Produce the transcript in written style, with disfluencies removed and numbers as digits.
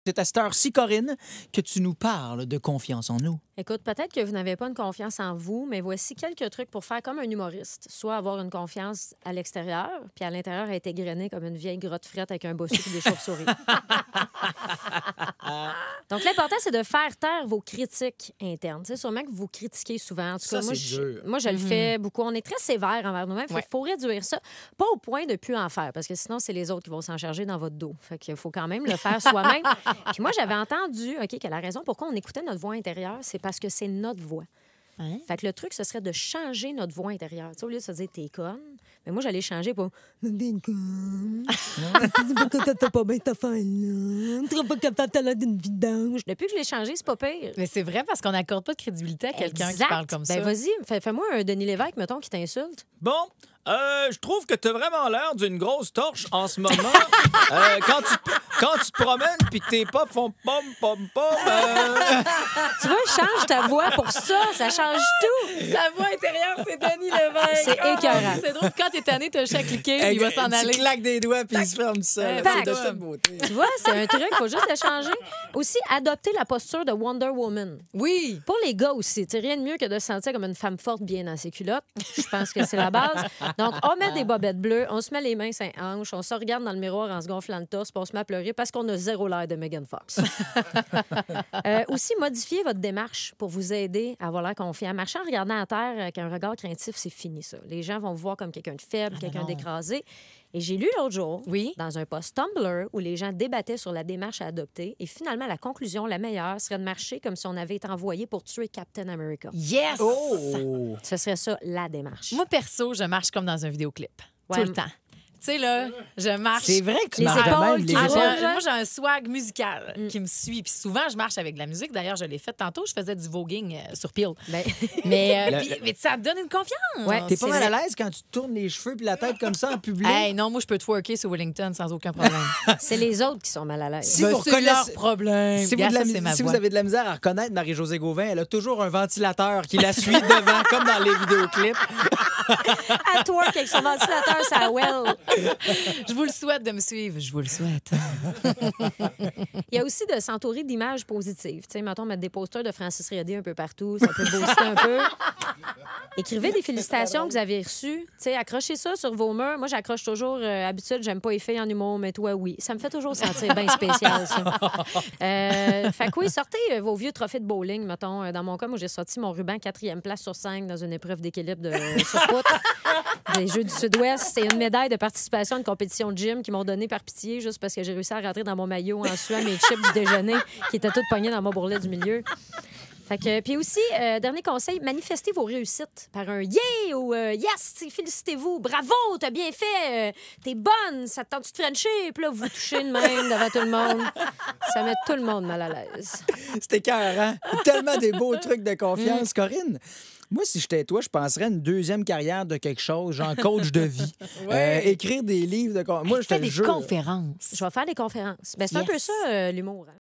C'est à cette heure-ci, Corinne, que tu nous parles de confiance en nous. Écoute, peut-être que vous n'avez pas une confiance en vous, mais voici quelques trucs pour faire comme un humoriste. Soit avoir une confiance à l'extérieur, puis à l'intérieur, être égrené comme une vieille grotte frette avec un bossu et des chauves-souris. Donc, l'important, c'est de faire taire vos critiques internes. Tu sais, sûrement que vous critiquez souvent. En tout cas, Ça, c'est dur. moi, je le fais beaucoup. On est très sévère envers nous-mêmes. Il faut réduire ça. Pas au point de plus en faire, parce que sinon, c'est les autres qui vont s'en charger dans votre dos. Fait qu'il faut quand même le faire soi-même. Puis moi, j'avais entendu que la raison pourquoi on écoutait notre voix intérieure, c'est parce que c'est notre voix. Hein? Fait que le truc, ce serait de changer notre voix intérieure. Tu sais, au lieu de se dire « t'es conne », mais moi, j'allais changer pour « t'es conne, t'as pas bien ta fin, là, t'es pas capable, t'as l'air d'une vidange ». Depuis que je l'ai changé, c'est pas pire. Mais c'est vrai parce qu'on n'accorde pas de crédibilité à quelqu'un qui Exact. parle comme ça. Ben vas-y, fais-moi un Denis Lévesque, mettons, qui t'insulte. Bon, je trouve que t'as vraiment l'air d'une grosse torche en ce moment. Quand tu te promènes puis que tes pas font pom, pom, pom. Tu vois, change ta voix pour ça. Ça change tout. Sa voix intérieure, c'est Denis Lévesque. C'est écœurant. C'est drôle. Quand t'es tanné, t'as juste à cliquer, il va s'en aller. Tu claques des doigts puis il se ferme ça. Tac. C'est de toute beauté. Tu vois, c'est un truc, il faut juste le changer. Aussi, adopter la posture de Wonder Woman. Oui. Pour les gars aussi, tu sais, rien de mieux que de se sentir comme une femme forte bien dans ses culottes. Je pense que c'est la base. Donc, on met des bobettes bleues, on se met les mains sur les hanches, on se regarde dans le miroir en se gonflant le torse, puis on se met à pleurer parce qu'on a zéro l'air de Megan Fox. Aussi, modifier votre démarche pour vous aider à avoir l'air confiant. Marcher en regardant à terre avec un regard craintif, c'est fini, ça. Les gens vont vous voir comme quelqu'un de faible, quelqu'un d'écrasé. Et j'ai lu l'autre jour, dans un post Tumblr, où les gens débattaient sur la démarche à adopter. Et finalement, la conclusion, la meilleure, serait de marcher comme si on avait été envoyé pour tuer Captain America. Yes! Oh! Ce serait ça, la démarche. Moi, perso, je marche comme dans un vidéoclip. Ouais. Tout le temps. Tu sais, là, je marche. C'est vrai que tu Les marches de épaules même, qui les roulent. épaules. Moi, j'ai un swag musical qui me suit. Puis souvent, je marche avec de la musique. D'ailleurs, je l'ai fait tantôt. Je faisais du voguing sur Peel. Ben, Mais ça te donne une confiance. Ouais. T'es pas C'est mal à vrai. l'aise quand tu te tournes les cheveux puis la tête comme ça en public? Hey, non, moi, je peux twerker sur Wellington sans aucun problème. c'est les autres qui sont mal à l'aise. Si Ben, vous c'est leur reconnaissez- problème. Si, Regarde, ça, si c'est ma vous voix. avez de la misère à reconnaître Marie-Josée Gauvin, elle a toujours un ventilateur qui la suit devant, comme dans les vidéoclips. À toi, avec son ventilateur, ça well. Je vous le souhaite de me suivre. Je vous le souhaite. Il y a aussi de s'entourer d'images positives. Tu sais, mettons, mettre des posters de Francis Redé un peu partout, ça peut booster un peu. Écrivez des félicitations que vous avez reçues. Tu sais, accrochez ça sur vos murs. Moi, j'accroche toujours, habitude, j'aime pas les filles en humour, mais toi, oui. Ça me fait toujours sentir bien spécial, ça. Fait que oui, sortez vos vieux trophées de bowling, mettons. Dans mon cas, moi, j'ai sorti mon ruban 4e place sur 5 dans une épreuve d'équilibre sur poutre des Jeux du Sud-Ouest. C'est une médaille de participation à une compétition de gym qu'ils m'ont donnée par pitié, juste parce que j'ai réussi à rentrer dans mon maillot en suant mes chips du déjeuner qui étaient toutes pognées dans mon bourrelet du milieu. Fait que, puis aussi, dernier conseil, manifestez vos réussites par un « yeah » ou « yes », félicitez-vous, « bravo, t'as bien fait, t'es bonne, ça te tente de frencher », puis là, vous vous touchez de même devant tout le monde. Ça met tout le monde mal à l'aise. C'était écœurant. Tellement des beaux trucs de confiance. Corinne, moi, si j'étais toi, je penserais à une deuxième carrière de quelque chose, genre coach de vie. Écrire des livres de... Moi, je te Fais le des jure. conférences. Je vais faire des conférences. Ben, c'est un Yes. peu ça, l'humour. Hein?